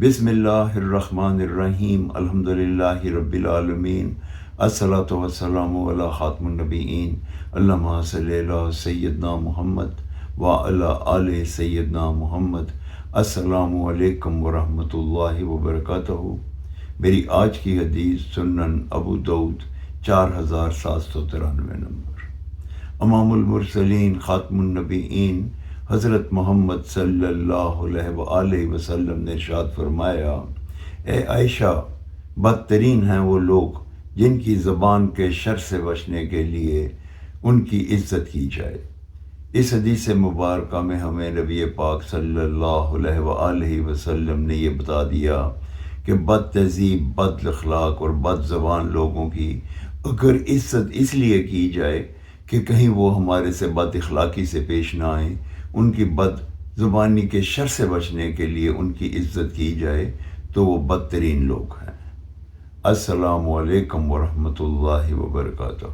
بسم اللہ الرحمن الرحیم الحمدللہ رب العالمین الصلاۃ والسلام علی خاتم النبیین اللہم صلی علی سیدنا محمد وعلی آل سیدنا محمد۔ السلام علیکم ورحمۃ اللہ وبرکاتہ۔ میری آج کی حدیث سنن ابو داؤد 4793 نمبر۔ امام المرسلین خاتم النبیین حضرت محمد صلی اللہ علیہ وآلہ وسلم نے ارشاد فرمایا، اے عائشہ، بدترین ہیں وہ لوگ جن کی زبان کے شر سے بچنے کے لیے ان کی عزت کی جائے۔ اس حدیث مبارکہ میں ہمیں نبی پاک صلی اللہ علیہ وآلہ وسلم نے یہ بتا دیا کہ بد تہذیب، بد اخلاق اور بد زبان لوگوں کی اگر عزت اس لیے کی جائے کہ کہیں وہ ہمارے سے بد اخلاقی سے پیش نہ آئیں، ان کی بد زبانی کے شر سے بچنے کے لیے ان کی عزت کی جائے، تو وہ بدترین لوگ ہیں۔ السلام علیکم ورحمۃ اللہ وبرکاتہ۔